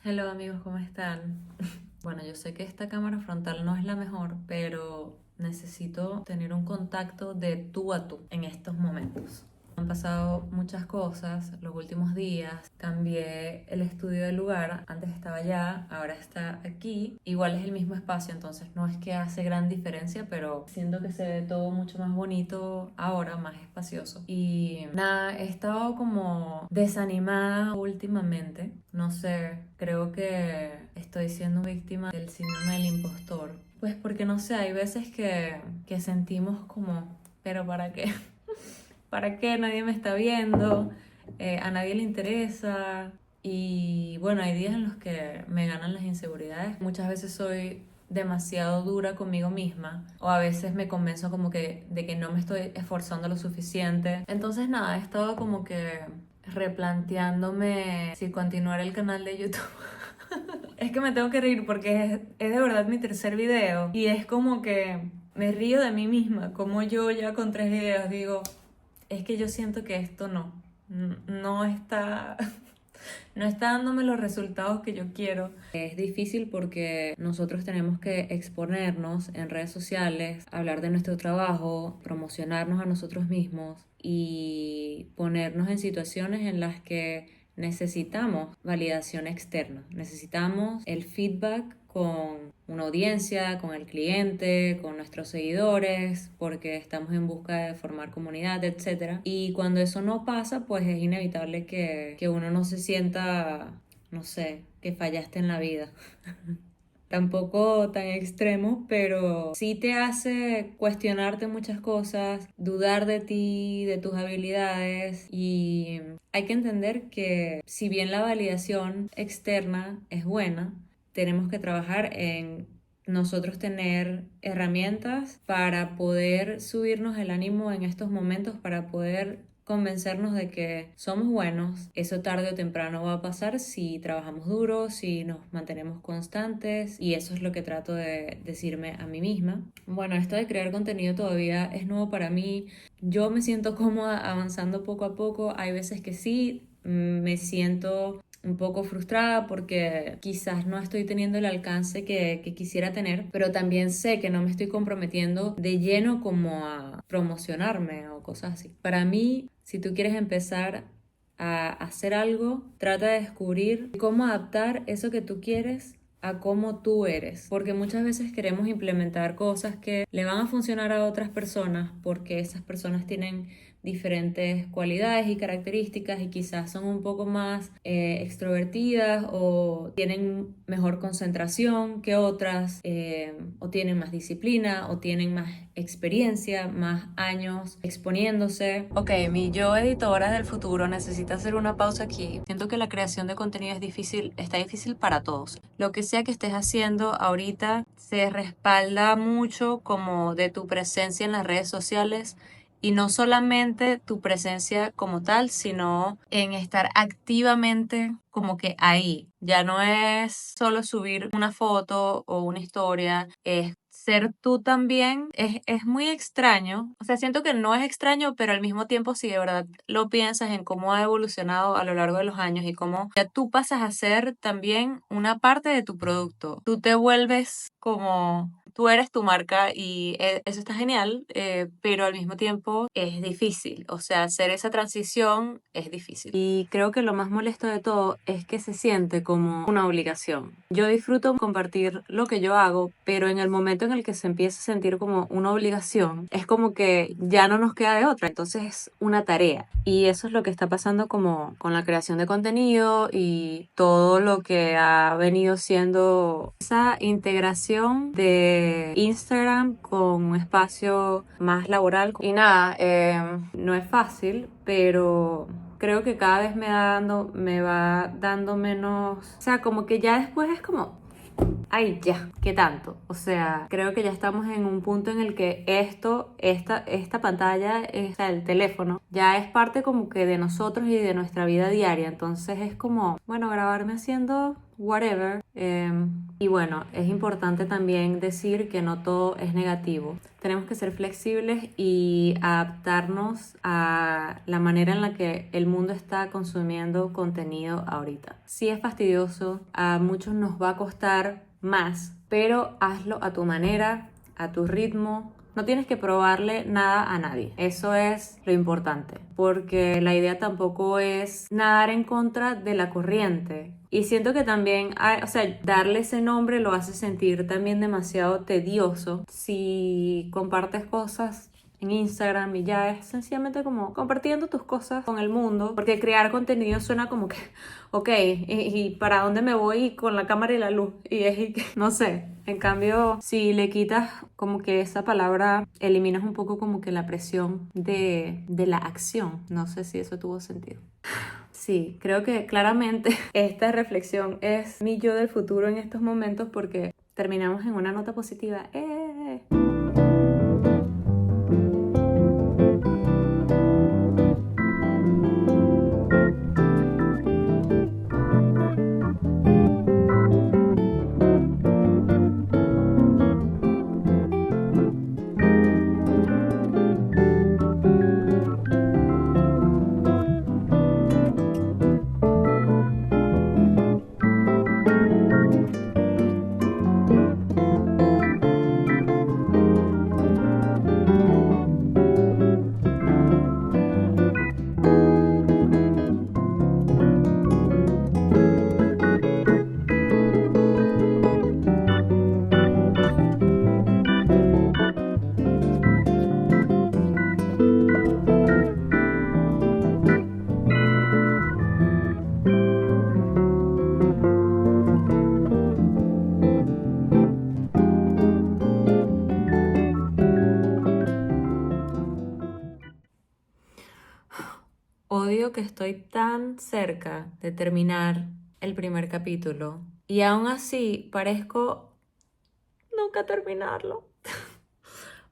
Hello amigos, ¿cómo están? Bueno, yo sé que esta cámara frontal no es la mejor, pero necesito tener un contacto de tú a tú en estos momentos. Han pasado muchas cosas los últimos días. Cambié el estudio de lugar. Antes estaba allá, ahora está aquí. Igual es el mismo espacio, entonces no es que hace gran diferencia, pero siento que se ve todo mucho más bonito ahora, más espacioso. Y nada, he estado como desanimada últimamente. No sé, creo que estoy siendo víctima del síndrome del impostor. Pues porque no sé, hay veces que sentimos como, pero ¿para qué? ¿Para qué? Nadie me está viendo, a nadie le interesa. Y bueno, hay días en los que me ganan las inseguridades. Muchas veces soy demasiado dura conmigo misma o a veces me convenzo como que de que no me estoy esforzando lo suficiente. Entonces nada, he estado como que replanteándome si continuar el canal de YouTube. Es que me tengo que reír porque es de verdad mi tercer video y es como que me río de mí misma, como yo ya con 3 videos digo, es que yo siento que esto no está, no está dándome los resultados que yo quiero. Es difícil porque nosotros tenemos que exponernos en redes sociales, hablar de nuestro trabajo, promocionarnos a nosotros mismos y ponernos en situaciones en las que necesitamos validación externa, necesitamos el feedback con una audiencia, con el cliente, con nuestros seguidores, porque estamos en busca de formar comunidad, etc. Y cuando eso no pasa, pues es inevitable que uno no se sienta, no sé, que fallaste en la vida. Tampoco tan extremo, pero sí te hace cuestionarte muchas cosas, dudar de ti, de tus habilidades y hay que entender que si bien la validación externa es buena, tenemos que trabajar en nosotros tener herramientas para poder subirnos el ánimo en estos momentos, para poder convencernos de que somos buenos. Eso tarde o temprano va a pasar si trabajamos duro, si nos mantenemos constantes y eso es lo que trato de decirme a mí misma. Bueno, esto de crear contenido todavía es nuevo para mí. Yo me siento cómoda avanzando poco a poco. Hay veces que sí, me siento un poco frustrada porque quizás no estoy teniendo el alcance que quisiera tener, pero también sé que no me estoy comprometiendo de lleno como a promocionarme o cosas así. Para mí, si tú quieres empezar a hacer algo, trata de descubrir cómo adaptar eso que tú quieres a cómo tú eres, porque muchas veces queremos implementar cosas que le van a funcionar a otras personas porque esas personas tienen diferentes cualidades y características y quizás son un poco más extrovertidas o tienen mejor concentración que otras o tienen más disciplina o tienen más experiencia, más años exponiéndose. Ok, mi yo editora del futuro necesita hacer una pausa aquí. Siento que la creación de contenido es difícil, está difícil para todos. Lo que sea que estés haciendo ahorita se respalda mucho como de tu presencia en las redes sociales y no solamente tu presencia como tal, sino en estar activamente como que ahí. Ya no es solo subir una foto o una historia, es ser tú también. Es muy extraño. O sea, siento que no es extraño, pero al mismo tiempo si de verdad lo piensas en cómo ha evolucionado a lo largo de los años y cómo ya tú pasas a ser también una parte de tu producto. Tú te vuelves como tú eres tu marca y eso está genial, pero al mismo tiempo es difícil. O sea, hacer esa transición es difícil. Y creo que lo más molesto de todo es que se siente como una obligación. Yo disfruto compartir lo que yo hago, pero en el momento en el que se empieza a sentir como una obligación, es como que ya no nos queda de otra. Entonces es una tarea. Y eso es lo que está pasando como con la creación de contenido y todo lo que ha venido siendo esa integración de Instagram con un espacio más laboral. Y nada, no es fácil, pero creo que cada vez me va dando menos, o sea, como que ya después es como, ay, ya, ¿qué tanto? O sea, creo que ya estamos en un punto en el que esta pantalla, o sea, el teléfono, ya es parte como que de nosotros y de nuestra vida diaria. Entonces es como, bueno, grabarme haciendo whatever. Y bueno, es importante también decir que no todo es negativo. Tenemos que ser flexibles y adaptarnos a la manera en la que el mundo está consumiendo contenido ahorita. Sí es fastidioso, a muchos nos va a costar más, pero hazlo a tu manera, a tu ritmo. No tienes que probarle nada a nadie. Eso es lo importante, porque la idea tampoco es nadar en contra de la corriente. Y siento que también, darle ese nombre lo hace sentir también demasiado tedioso. Si compartes cosas en Instagram y ya es sencillamente como compartiendo tus cosas con el mundo, porque crear contenido suena como que, ok, ¿y para dónde me voy con la cámara y la luz? No sé. En cambio, si le quitas como que esa palabra, eliminas un poco como que la presión de la acción. No sé si eso tuvo sentido. Sí, creo que claramente esta reflexión es mi yo del futuro en estos momentos porque terminamos en una nota positiva. Odio que estoy tan cerca de terminar el primer capítulo y aún así parezco nunca terminarlo.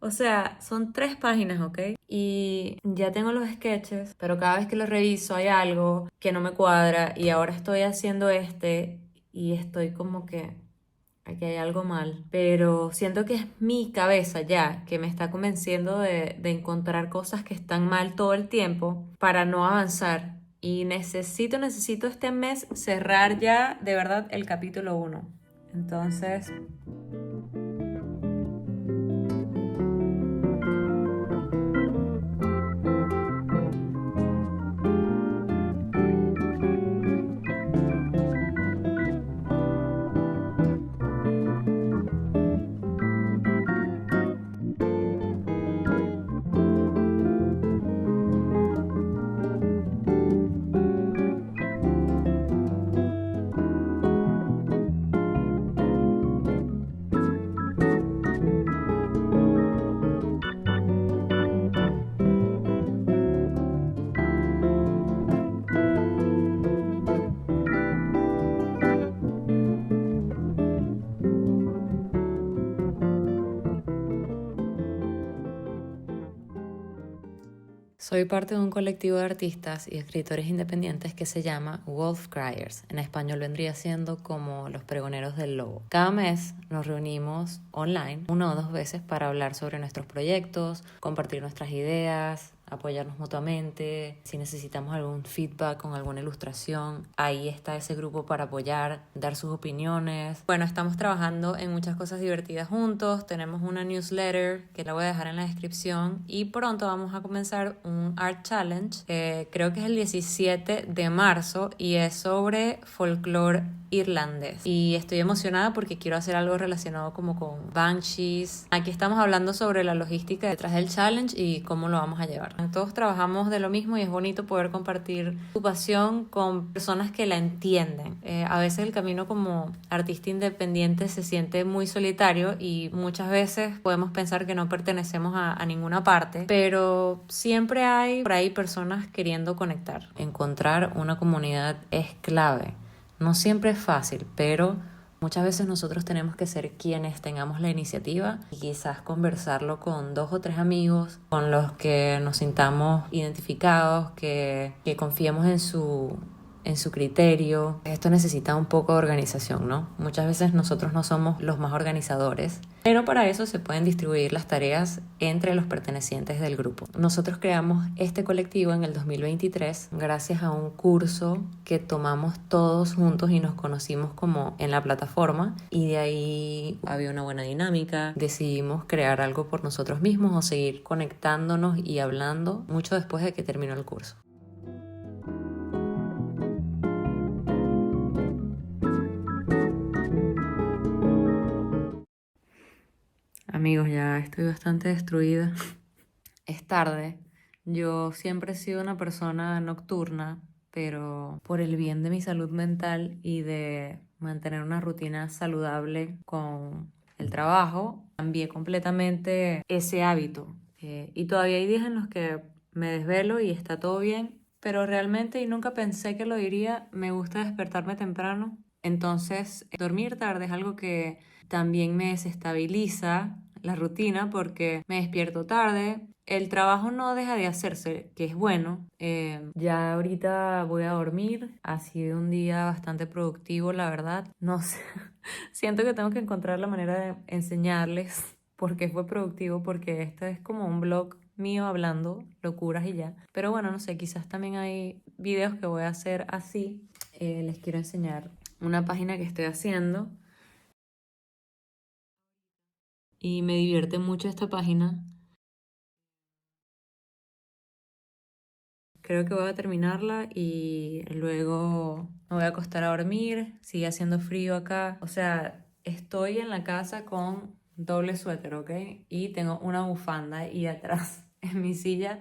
O sea, son 3 páginas, ¿ok? Y ya tengo los sketches, pero cada vez que los reviso hay algo que no me cuadra y ahora estoy haciendo y estoy como que aquí hay algo mal. Pero siento que es mi cabeza ya que me está convenciendo de encontrar cosas que están mal todo el tiempo para no avanzar. Y necesito este mes cerrar ya de verdad el capítulo 1. Entonces... Soy parte de un colectivo de artistas y escritores independientes que se llama Wolf Criers. En español vendría siendo como los pregoneros del lobo. Cada mes nos reunimos online 1 o 2 veces para hablar sobre nuestros proyectos, compartir nuestras ideas, apoyarnos mutuamente. Si necesitamos algún feedback con alguna ilustración, ahí está ese grupo para apoyar, dar sus opiniones. Bueno, estamos trabajando en muchas cosas divertidas juntos. Tenemos una newsletter que la voy a dejar en la descripción y pronto vamos a comenzar un Art Challenge. Creo que es el 17 de marzo y es sobre folclore irlandés. Y estoy emocionada porque quiero hacer algo relacionado como con banshees. Aquí estamos hablando sobre la logística detrás del challenge y cómo lo vamos a llevar. Todos trabajamos de lo mismo y es bonito poder compartir tu pasión con personas que la entienden. A veces el camino como artista independiente se siente muy solitario y muchas veces podemos pensar que no pertenecemos a ninguna parte, pero siempre hay por ahí personas queriendo conectar. Encontrar una comunidad es clave. No siempre es fácil, pero muchas veces nosotros tenemos que ser quienes tengamos la iniciativa y quizás conversarlo con 2 o 3 amigos con los que nos sintamos identificados, que confiemos en su criterio. Esto necesita un poco de organización, ¿no? Muchas veces nosotros no somos los más organizadores, pero para eso se pueden distribuir las tareas entre los pertenecientes del grupo. Nosotros creamos este colectivo en el 2023 gracias a un curso que tomamos todos juntos y nos conocimos como en la plataforma, y de ahí había una buena dinámica. Decidimos crear algo por nosotros mismos o seguir conectándonos y hablando mucho después de que terminó el curso. Amigos, ya estoy bastante destruida. Es tarde. Yo siempre he sido una persona nocturna, pero por el bien de mi salud mental y de mantener una rutina saludable con el trabajo, cambié completamente ese hábito. Y todavía hay días en los que me desvelo y está todo bien, pero realmente, y nunca pensé que lo diría, me gusta despertarme temprano. Entonces, dormir tarde es algo que también me desestabiliza la rutina porque me despierto tarde. El trabajo no deja de hacerse, que es bueno. Ya ahorita voy a dormir. Ha sido un día bastante productivo, la verdad. No sé, siento que tengo que encontrar la manera de enseñarles por qué fue productivo, porque esto es como un blog mío hablando locuras y ya. Pero bueno, no sé, quizás también hay videos que voy a hacer así. Les quiero enseñar una página que estoy haciendo y me divierte mucho esta página. Creo que voy a terminarla y luego me voy a acostar a dormir. Sigue haciendo frío acá. O sea, estoy en la casa con doble suéter, ¿ok? Y tengo una bufanda y atrás en mi silla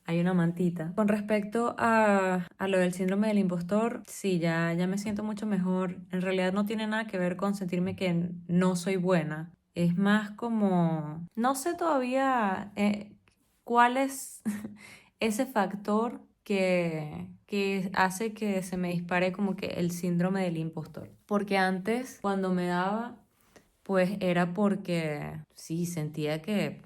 hay una mantita. Con respecto a lo del síndrome del impostor, sí, ya me siento mucho mejor. En realidad no tiene nada que ver con sentirme que no soy buena. Es más como, no sé todavía cuál es ese factor que hace que se me dispare como que el síndrome del impostor. Porque antes, cuando me daba, pues era porque sí, sentía que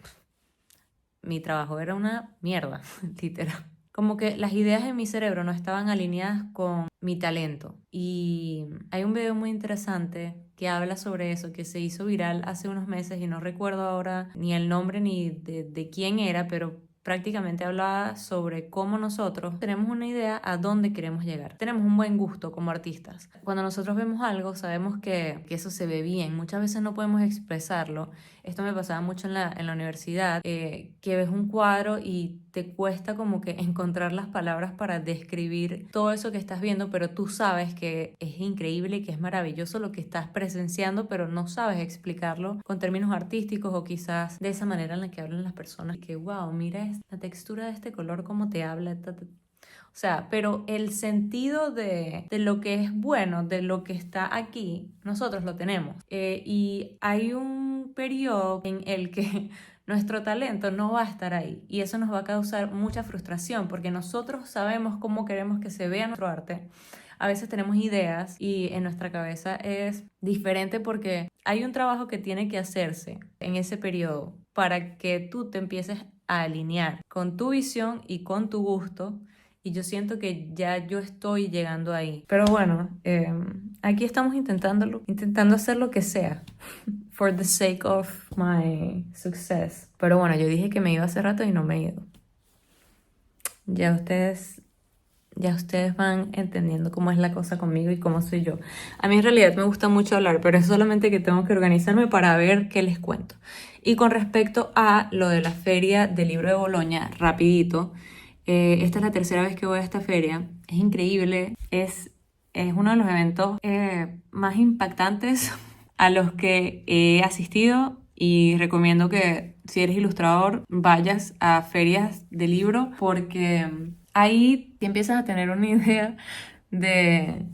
mi trabajo era una mierda, literal. Como que las ideas en mi cerebro no estaban alineadas con mi talento. Y hay un video muy interesante que habla sobre eso, que se hizo viral hace unos meses y no recuerdo ahora ni el nombre ni de quién era, pero prácticamente hablaba sobre cómo nosotros tenemos una idea a dónde queremos llegar. Tenemos un buen gusto como artistas. Cuando nosotros vemos algo, sabemos que eso se ve bien. Muchas veces no podemos expresarlo. Esto me pasaba mucho en la universidad, que ves un cuadro y te cuesta como que encontrar las palabras para describir todo eso que estás viendo, pero tú sabes que es increíble y que es maravilloso lo que estás presenciando, pero no sabes explicarlo con términos artísticos o quizás de esa manera en la que hablan las personas, que wow, mira la textura de este color, cómo te habla, o sea, pero el sentido de lo que es bueno, de lo que está aquí, nosotros lo tenemos. Y hay un periodo en el que nuestro talento no va a estar ahí. Y eso nos va a causar mucha frustración porque nosotros sabemos cómo queremos que se vea nuestro arte. A veces tenemos ideas y en nuestra cabeza es diferente porque hay un trabajo que tiene que hacerse en ese periodo para que tú te empieces a alinear con tu visión y con tu gusto. Y yo siento que ya yo estoy llegando ahí. Pero bueno, aquí estamos intentándolo, intentando hacer lo que sea. For the sake of my success. Pero bueno, yo dije que me iba hace rato y no me he ido. Ya ustedes van entendiendo cómo es la cosa conmigo y cómo soy yo. A mí en realidad me gusta mucho hablar, pero es solamente que tengo que organizarme para ver qué les cuento. Y con respecto a lo de la feria del libro de Boloña, rapidito, esta es la tercera vez que voy a esta feria. Es increíble, es uno de los eventos más impactantes a los que he asistido y recomiendo que si eres ilustrador vayas a ferias de libro porque ahí te empiezas a tener una idea de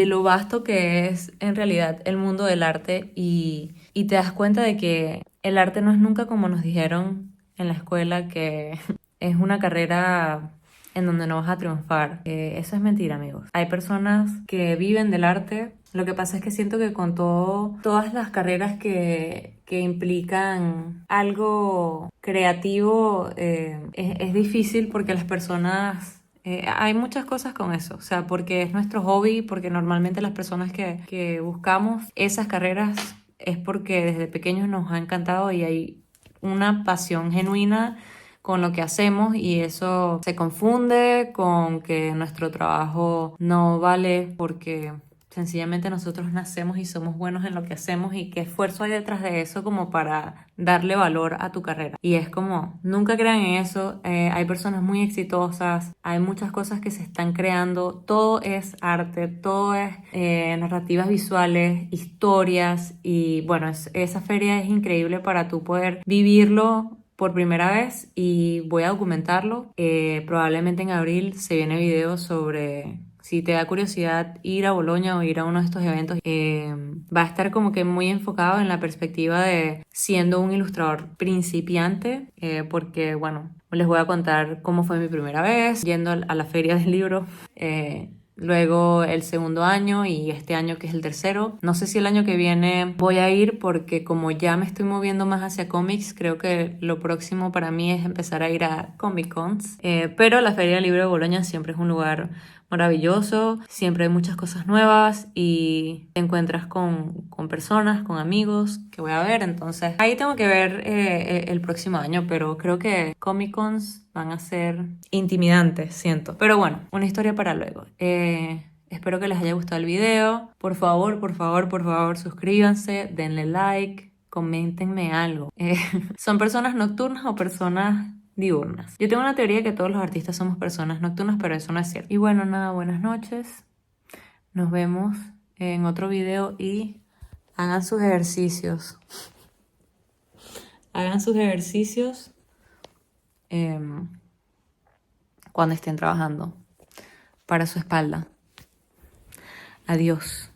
lo vasto que es en realidad el mundo del arte y te das cuenta de que el arte no es nunca como nos dijeron en la escuela, que es una carrera en donde no vas a triunfar. Eso es mentira, amigos. Hay personas que viven del arte. Lo que pasa es que siento que con todas las carreras que implican algo creativo, es difícil porque las personas Hay muchas cosas con eso, o sea, porque es nuestro hobby, porque normalmente las personas que buscamos esas carreras es porque desde pequeños nos ha encantado y hay una pasión genuina con lo que hacemos y eso se confunde con que nuestro trabajo no vale porque sencillamente nosotros nacemos y somos buenos en lo que hacemos y qué esfuerzo hay detrás de eso como para darle valor a tu carrera. Y es como, nunca crean en eso, hay personas muy exitosas, hay muchas cosas que se están creando, todo es arte, todo es narrativas visuales, historias y bueno, esa feria es increíble para tú poder vivirlo por primera vez y voy a documentarlo. Probablemente en abril se viene video sobre si te da curiosidad ir a Bolonia o ir a uno de estos eventos. Va a estar como que muy enfocado en la perspectiva de siendo un ilustrador principiante, porque bueno, les voy a contar cómo fue mi primera vez yendo a la feria del libro. Luego el segundo año y este año que es el tercero. No sé si el año que viene voy a ir porque como ya me estoy moviendo más hacia cómics, creo que lo próximo para mí es empezar a ir a Comic Cons. Pero la Feria del Libro de Bolonia siempre es un lugar maravilloso, siempre hay muchas cosas nuevas y te encuentras con personas, con amigos que voy a ver, entonces ahí tengo que ver el próximo año, pero creo que Comic Cons van a ser intimidantes, siento. Pero bueno, una historia para luego. Espero que les haya gustado el video. Por favor, por favor, por favor, suscríbanse, denle like, coméntenme algo. ¿Son personas nocturnas o personas diurnas? Yo tengo una teoría que todos los artistas somos personas nocturnas, pero eso no es cierto. Y bueno, nada, buenas noches. Nos vemos en otro video y hagan sus ejercicios. Hagan sus ejercicios cuando estén trabajando para su espalda. Adiós.